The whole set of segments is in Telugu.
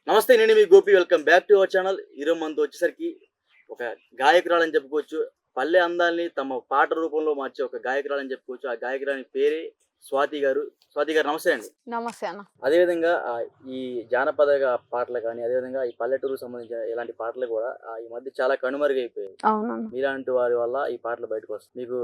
నమస్తే, నేను మీ Gopi. Welcome back to our channel. ఈరోజు మనతో వచ్చేసరికి ఒక గాయకురాలని చెప్పుకోవచ్చు. పల్లె అందాల్ని తమ పాట రూపంలో మార్చే ఒక గాయకురాలని చెప్పుకోవచ్చు. ఆ గాయకురాని పేరే స్వాతి గారు. స్వాతి గారు నమస్తే అండి. నమస్తే అన్న. అదేవిధంగా ఈ జానపద పాటలు కానీ, అదేవిధంగా ఈ పల్లెటూరుకు సంబంధించిన ఇలాంటి పాటలు కూడా ఈ మధ్య చాలా కనుమరుగైపోయాయి. అవునన్న. మీలాంటి వారి వల్ల ఈ పాటలు బయటకు వస్తాయి. మీకు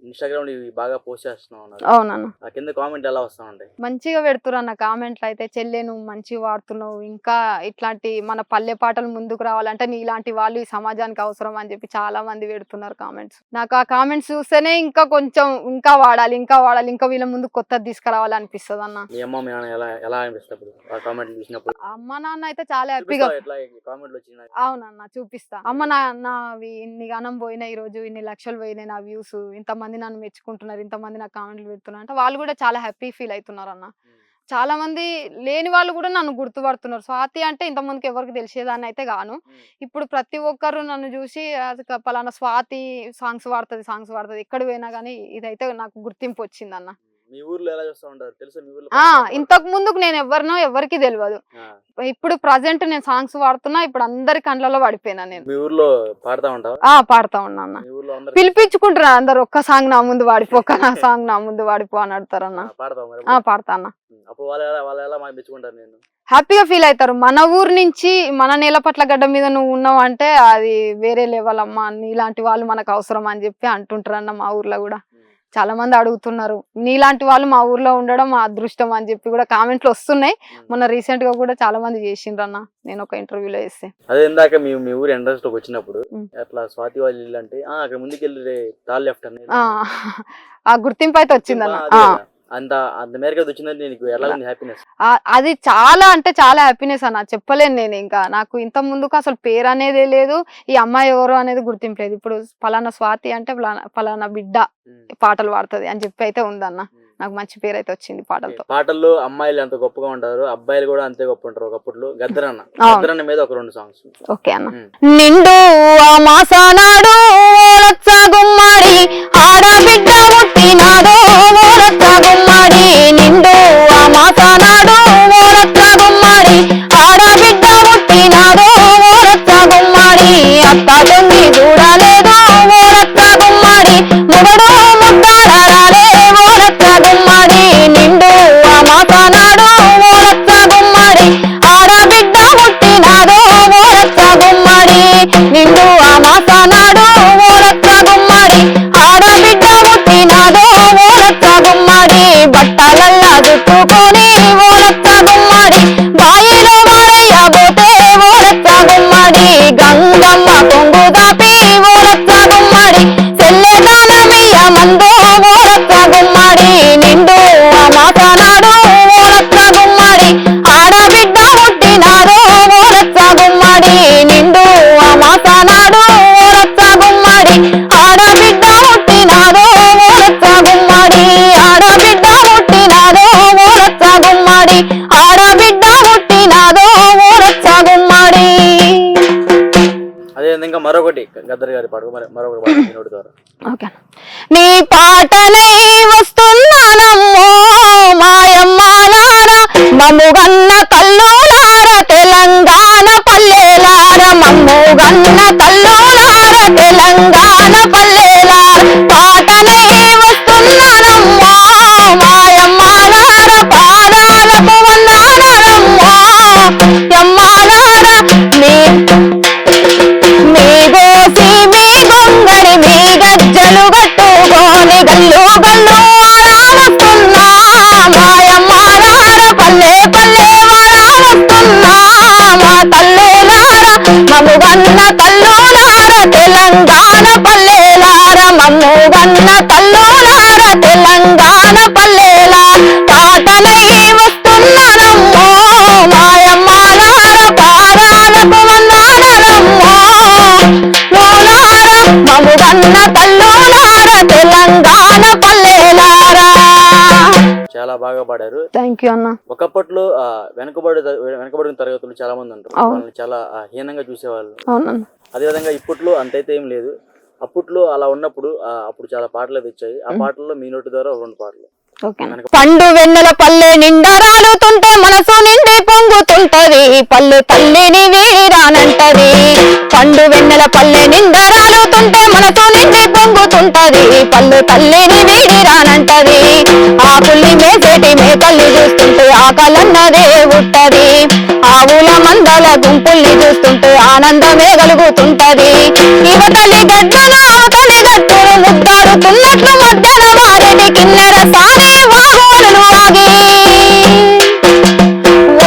ఇన్స్టాగ్రామ్ ఇవి బాగా పోస్ట్ చేస్తున్నా ఉన్నారు. అవునన్న. ఆ కింద కామెంట్ ఎలా వస్తా ఉంటాయి? మంచిగా పెడుతురు అన్న కామెంట్లు అయితే. చెల్లె నువ్వు మంచిగా వాడుతున్నావు, ఇంకా ఇట్లాంటి మన పల్లె పాటలు ముందుకు రావాలంటే నీ ఇలాంటి వాళ్ళు ఈ సమాజానికి అవసరం అని చెప్పి చాలా మంది పెడుతున్నారు కామెంట్స్. నాకు ఆ కామెంట్స్ చూస్తేనే ఇంకా కొంచెం ఇంకా వాడాలి, ఇంకా వీళ్ళ ముందు కొత్తది తీసుకురావాలి అనిపిస్తుంది అన్న. మీ అమ్మ మీ నాన్న ఎలా అనిపిస్తుంది ఆ కామెంట్లు చూసినప్పుడు? అమ్మ నాన్న అయితే చాలా హ్యాపీగా. అవునన్న చూపిస్తా. అమ్మ నావి ఇన్ని గానం పోయినాయి, ఈ రోజు ఇన్ని లక్షలు పోయినాయి నా వ్యూస్, ఇంతమంది నన్ను మెచ్చుకుంటున్నారు, ఇంతమంది నాకు కామెంట్లు పెడుతున్నారు అంటే వాళ్ళు కూడా చాలా హ్యాపీ ఫీల్ అవుతున్నారు అన్న. చాలా మంది లేని వాళ్ళు కూడా నన్ను గుర్తుపడుతున్నారు. స్వాతి అంటే ఇంత ముందుకు ఎవరికి తెలిసేదాన్ని అయితే గాను, ఇప్పుడు ప్రతి ఒక్కరు నన్ను చూసి పలానా స్వాతి సాంగ్స్ పాడుతుంది ఎక్కడ పోయినా కానీ ఇదైతే నాకు గుర్తింపు వచ్చింది అన్న. మీ ఊర్లో ఎలా చేస్తా ఉంటారు తెలుసా? మీ ఊర్లో ఇంతకు ముందుకు నేను ఎవరికి తెలియదు. ఇప్పుడు ప్రజెంట్ నేను సాంగ్స్ పాడుతున్నా, ఇప్పుడు అందరి కండ్లలో పడిపోయినా. నేను మీ ఊర్లో పాడుతా ఉంటావా? పాడుతా ఉన్నా. పిలిపించుకుంటున్నా అందరు, ఒక్క సాంగ్ నా ముందు వాడిపోక నా సాంగ్ నా ముందు వాడిపో అని అడుగుతారు అన్న. పాడతా అన్న. హ్యాపీగా ఫీల్ అవుతారు. మన ఊరు నుంచి మన నేలపట్ల గడ్డ మీద నువ్వు ఉన్నావు అంటే అది వేరే లెవెల్ అమ్మా, నీలాంటి వాళ్ళు మనకు అవసరం అని చెప్పి అంటుంటారు అన్న. మా ఊర్లో కూడా చాలా మంది అడుగుతున్నారు, నీలాంటి వాళ్ళు మా ఊర్లో ఉండడం మా అదృష్టం అని చెప్పి కూడా కామెంట్లు వస్తున్నాయి. మొన్న రీసెంట్ గా కూడా చాలా మంది చేసిండ్రు అన్న, నేను ఒక ఇంటర్వ్యూలో చేస్తే. అదే ఇందాక మీ ఊరు ఎంట్రన్స్ లోకి వచ్చినప్పుడు అట్లా స్వాతి వాళ్ళు ఇల్లు అంటే అక్కడ ముందుకు వెళ్ళి తాళ్ళు లెఫ్ట్ అని ఆ గుర్తింపు అయితే వచ్చిందన్న. అంత మేరకు వచ్చిందంటే నీకు ఎలా ఉంది హ్యాపీనెస్? అది చాలా అంటే చాలా హ్యాపీనెస్ అన్న, చెప్పలేను నేను. ఇంకా నాకు ఇంత ముందుకు అసలు పేరు అనేదే లేదు, ఈ అమ్మాయి ఎవరు అనేది గుర్తింపు లేదు. ఇప్పుడు పలానా స్వాతి అంటే పలానా బిడ్డ పాటలు పాడుతుంది అని చెప్పి అయితే ఉందన్న. నాకు మంచి పేరు అయితే వచ్చింది పాటలతో. పాటల్లో అమ్మాయిలు ఎంత గొప్పగా ఉంటారు, అబ్బాయిలు కూడా అంతే గొప్ప ఉంటారు. ఒకప్పుడు గద్దరన్న మీద ఒక 2 సాంగ్స్. ఓకే అన్న. నిండు మాసానాడు గుమ్మడి ఆడబిడ్డ పుట్టినాడు గుమ్మడి, నిండు మాసానాడు గుమ్మడి ఆడబిడ్డ పుట్టినాడు గుమ్మడి, అత్త తొంగి చూడలేదు గుమ్మడి, మొగడు ముద్దాడాలే గుమ్మడి, నిండు మాసానాడు గుమ్మడి ఆడబిడ్డ పుట్టినాడు గుమ్మడి, నిండు మాసానాడు గుమ్మడి ఆడబిడ్డ పుట్టినాడు గుమ్మడి, బట్టలల్లా చుట్టుకొని గుమ్మడి, బాయిలో వారయ్యబోతే గుమ్మడి, గంగమ్మ కొంగు దాపి గుమ్మడి, సెల్లెదానమియ మందు గుమ్మడి, నిండు మాసానాడు గుమ్మడి ఆడబిడ్డ పుట్టినాడు గుమ్మడి, నిండు మాసానాడు గుమ్మడి ఆడబిడ్డ పుట్టినాడు గుమ్మడి, ఆడబిడ్డ పుట్టినాడు గుమ్మడి, ఆడబిడ్డ పుట్టినాడు గుమ్మడి. అదే విధంగా మరొకటి గద్దర్ గారి పాట, మరొకటి నోటి ద్వారా. ఓకే. నీ పాటలై వస్తున్నానమ్మో మాయమ్మాలారా, మమ్ముగన్న తల్లులార తెలంగాణ పల్లెలార, మమ్ముగన్న తల్లులార తెలంగాణ పల్లెలార, పాటలై వస్తున్నానమ్మో మాయమ్మాలార, పాదాలకు వందనాలమ్మో యమ్మాలార, మీ గోసి మీ గొంగడి మీ గజ్జలు కట్టుకొని గల్లు గల్లు వస్తున్నా మాయమ్మాలార, పల్లె పల్లె వస్తున్నా మా తల్లులార, మమ్ముగన్న తల్లులార తెలంగాణ పల్లెలార, మమ్ముగన్న తల్లులార తెలంగాణ పల్లెలార, పాటలై వస్తున్నానమ్మో మాయమ్మాలార, పాదాలకు వందనాలమ్మో లోలార, మమ్ముగన్న తల్లులార తెలంగాణ పల్లెలారా. చాలా బాగా పాడారు. థ్యాంక్ యూ అన్న. ఒకప్పట్లో వెనకబడిన తరగతులు చాలా మంది ఉంటారు, వాళ్ళని చాలా హీనంగా చూసేవాళ్ళు. అదే విధంగా ఇప్పట్లో అంతైతే ఏం లేదు. అప్పట్లో అలా ఉన్నప్పుడు అప్పుడు చాలా పాటలు తెచ్చాయి. ఆ పాటల్లో మీ నోటి ద్వారా 2 పాటలు. పండు వెన్నెల పల్లె నిండా రాలుతుంటే మనసు నిండి పొంగుతుంటది, పల్లె తల్లిని వీడిరానంటది పండు వెన్నెల పల్లె నిందరాలుతుంటే మనతో నిండి పొంగుతుంటది పల్లె తల్లిని వీడిరానంటది ఆకుల్ని మేసేటి మేకల్ని చూస్తుంటే ఆకలన్నదే ఉట్టది ఆవుల మందల గుంపుల్ని చూస్తుంటే ఆనందమే కలుగుతుంటది యువతలి గడ్డగా అవతలి గట్టును ముద్దాడుతున్నట్లు మధ్యన వారిని కిన్నెర సాగి వాహోలను ఆగి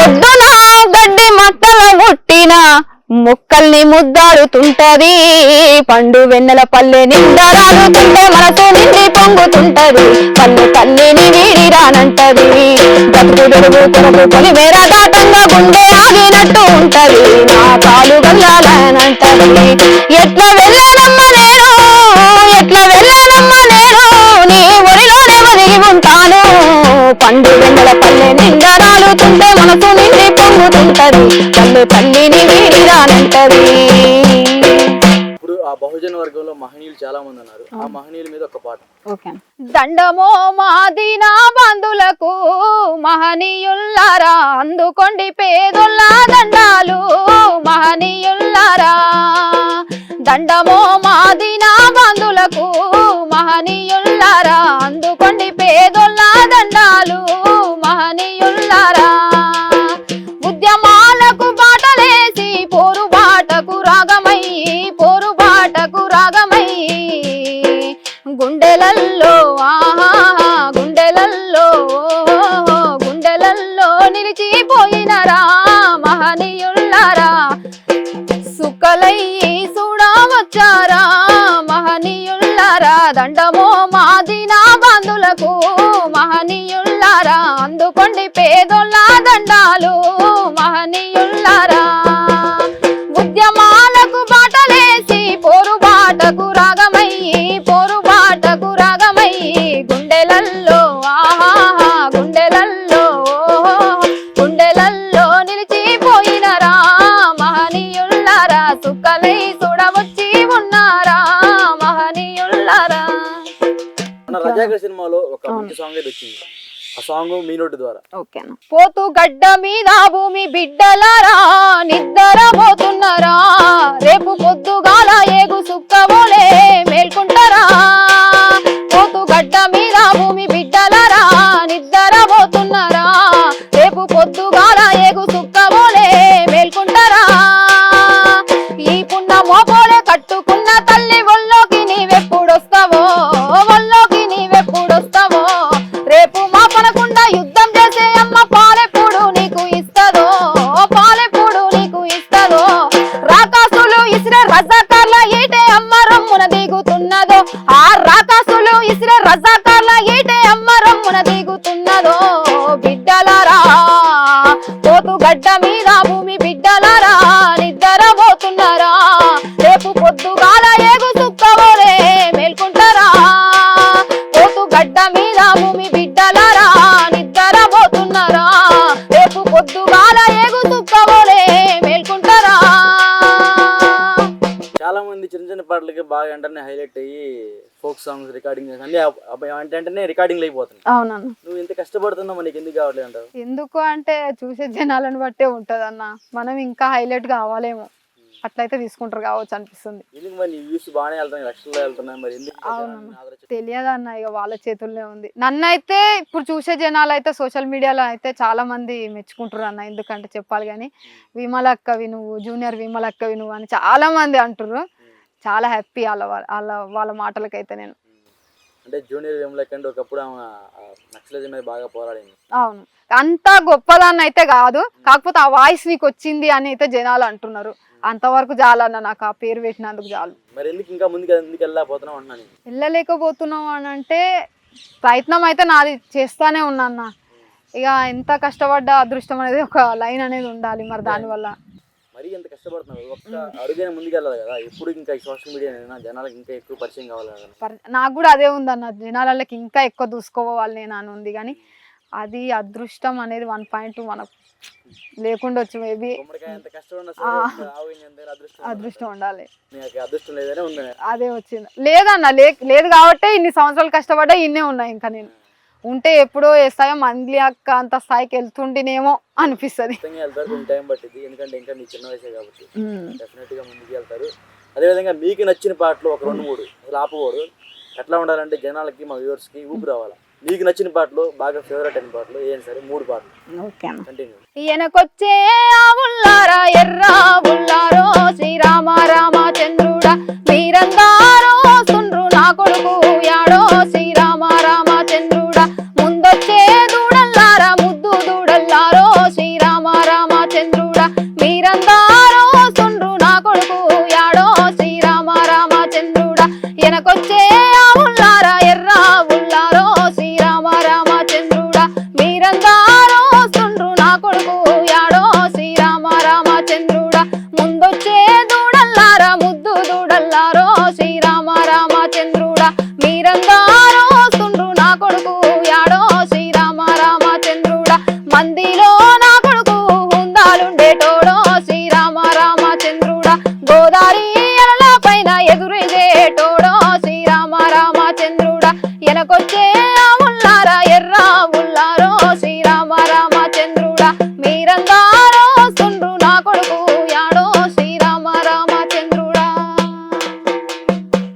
ఒడ్డున గడ్డి మక్కల ముట్టిన మొక్కల్ని ముద్దాడుతుంటది పండు వెన్నెల పల్లె నిందరాలుతుంటే మనసు నిండి పొంగుతుంటది పల్లె తల్లిని వీడిరానంటది బతుకు దొరుకు కొరకు కొని మేర దాటంగా గుండె ఆగినట్టు ఉంటది నా కాలు గల్లాలనంటది ఎట్లా వెళ్ళానమ్మ నేను నీ ఒడిలోనే ఒదిగి ఉంటాను పండు వెన్నెల పల్లె నిందరాలుతుంటే మనసు నిండి పొంగుతుంటది పల్లె తల్లిని వీడిరానంటది. ఇప్పుడు ఆ బహుజన వర్గంలో మహనీయులు చాలా మంది ఉన్నారు. ఆ మహనీయుల మీద ఒక పాట. దండమో మాదిన బంధులకు మహనీయుల్లారా అందుకోండి పేదొల్ల దండాలు మహనీయుల్లారా దండమో మాదిన బంధులకు మహనీయుల్లారా అందుకోండి పేదొల్ల దండాలు మహనీయుల్లారా ఉద్యమాలకు బాటలేసి పోరుబాటకు రాగమై గుండెలల్లో గుండెలల్లో నిలిచిపోయినరా మహనీయుల్లారా సుక్కలయ్యి చూడవచ్చారా మహనీయుల్లారా దండమో మాదిన బంధులకు మహనీయుల్లారా అందుకోండి పేదొల్ల దండాలు మహనీయుల్లారా ఉద్యమాలకు బాటలేసి పోరుబాటకు రాగమై గుండెలల్లో గుండెలల్లో నిలిచిపోయినరా మహనీయుల్లారా సుక్కలై చూడవచ్చి ఉన్నారా మహనీయుల్లారా. మన రజాకర్ సినిమాలో ఒక మంచి సాంగ్ అయితే వచ్చింది. ఆ సాంగ్ మీ నోటి ద్వారా. ఓకేనా. పోతు గడ్డ మీద భూమి బిడ్డలారా నిద్రపోతున్నారా రేపు పొద్దుగాల ఏగు సుక్కవోలే మేల్కుంటారా పోతు గడ్డ మీద భూమి బిడ్డలారా నిద్రపోతున్నారా రేపు పొద్దుగాల ఏగు సుక్కవోలే మేల్కుంటారా ఈ పున్న మోపోలే కట్టుకున్న తల్లి ఒళ్ళోకి నీవెప్పుడొస్తావో రేపు మా పనకుండా యుద్ధం చేసే అమ్మ పాలెప్పుడు నీకు ఇస్తదో రాకాసులు ఇసిరే రజాకార్ల ఈటే అమ్మ రమ్మున దిగుతున్నదో ఆ రాకాసులు ఇసిరే రజాకార్ల ఈటే అమ్మ రమ్మున దిగుతున్నదో బిడ్డలారా పోతు గడ్డ మీద భూమి బిడ్డలారా నిద్రపోతున్నారా రేపు పొద్దుగాల ఏగు సుక్కవోలే మేల్కుంటారా పోతు గడ్డ మీద భూమి బిడ్డలారా నిద్రపోతున్నారా రేపు పొద్దుగాల ఏగు సుక్కవోలే మేల్కుంటారా. చాలా మంది చిన్న చిన్న పాటలకి బాగా వెంటనే హైలైట్ అయ్యి ఫోక్ సాంగ్స్ రికార్డింగ్ అన్ని వెంటనే రికార్డింగ్ అయిపోతుంది. అవునన్న. నువ్వు ఇంత కష్టపడుతున్నావు మనకి ఎందుకు కావట్లేదు అంటావు? ఎందుకు అంటే చూసే జనాలను బట్టే ఉంటది అన్న మనం ఇంకా హైలైట్ కావాలేమో అట్లయితే తీసుకుంటారు కావచ్చు అనిపిస్తుంది. తెలియదన్న ఇక వాళ్ళ చేతుల్లో ఉంది. నన్నైతే ఇప్పుడు చూసే జనాలు అయితే సోషల్ మీడియాలో అయితే చాలా మంది మెచ్చుకుంటారు అన్న. ఎందుకంటే చెప్పాలి కానీ విమలక్కవి నువ్వు జూనియర్ విమలక్కవి నువ్వు అని చాలా మంది అంటారు. చాలా హ్యాపీ వాళ్ళ మాటలకైతే నేను. అంటే జూనియర్ విమలక్క అంటే ఒకప్పుడు నక్సలిజం మీద బాగా పోరాడింది. అవును, అంత గొప్పదాన్ని అయితే కాదు, కాకపోతే ఆ వాయిస్ నీకు వచ్చింది అని అయితే జనాలు అంటున్నారు. అంతవరకు చాలన్న నాకు ఆ పేరు పెట్టినందుకు చాలు. మరి ఎందుకు ఇంకా ముందుకు వెళ్ళలేకపోతున్నావు అన్నా? వెళ్ళలేకపోతున్నావు అని అంటే ప్రయత్నం అయితే నాది చేస్తానే ఉన్నా. ఇక ఎంత కష్టపడ్డ అదృష్టం అనేది ఒక లైన్ అనేది ఉండాలి. మరి దానివల్ల మరి ఎంత కష్టపడుతున్నావు, ఒక్క అడుగైనా ముందుకు వెళ్ళాలి కదా. ఎప్పుడు ఇంకా సోషల్ మీడియా జనాలకు ఇంకా ఎక్కువ పరిచయం కావాలి కదా. నాకు కూడా అదే ఉందన్న, జనాలకి ఇంకా ఎక్కువ దూసుకోవాలి నేను అని ఉంది. కానీ అది అదృష్టం అనేది 1.2 మనకు లేకుండా వచ్చు. మేబీ అదృష్టం ఉండాలి. అదే వచ్చింది లేదన్న, లేదు కాబట్టి ఇన్ని సంవత్సరాలు కష్టపడ్డా ఇన్నే ఉన్నాయి. ఇంకా నేను ఉంటే ఎప్పుడో వేస్తాయో మంది అక్క అంత స్థాయికి వెళ్తుండేనేమో అనిపిస్తుంది. వెళ్తారు, కొంచెం టైం పట్టింది, ఎందుకంటే ఇంకా మీ చిన్న వయసే కాబట్టి డెఫినెట్ గా ముందుకు వెళ్తారు. అదేవిధంగా మీకు నచ్చిన పాటలు ఒక 2-3 అసలు ఆపకూడదు. ఎట్లా ఉండాలంటే జనాలకి మా వ్యూవర్స్ కి ఊపి రావాలి. మీకు నచ్చిన పాటలు బాగా ఫేవరెట్ అయిన పాటలు ఏం సరే 3 పాటలు కంటిన్యూ. ఈయనకొచ్చే ఆవుల్లారా ఎర్రా బుల్లారో శ్రీరామ రామచంద్రుడా మీరందారో సుండ్రు నా కొడుకు యాడో శ్రీరామ రామచంద్రుడా ముందొచ్చే దూడల్లారా ముద్దు దూడల్లారో శ్రీరామ రామచంద్రుడా మీరందారో సుండ్రు నా కొడుకు యాడో శ్రీరామ రామచంద్రుడా ఈయనకొచ్చే ఆవుల్లారా ఎర్రా బుల్లారో శ్రీరామ రామచంద్రుడా మీరందారో సుండ్రు నా కొడుకు యాడో శ్రీరామ రామచంద్రుడా ముందొచ్చే దూడల్లారా ముద్దు దూడల్లారో శ్రీరామ రామచంద్రుడా మీరందారో సుండ్రు నా కొడుకు యాడో శ్రీరామ రామచంద్రుడా మందిలో నా కొడుకు హుందాలుండేటోడో శ్రీరామ రామచంద్రుడా గోదారి ఎలల పైన ఎదురిదేటోడో శ్రీరామ రామచంద్రుడా ఎనకొచ్చే ఆవుల్లారా ఎర్రా బుల్లారో శ్రీరామ రామ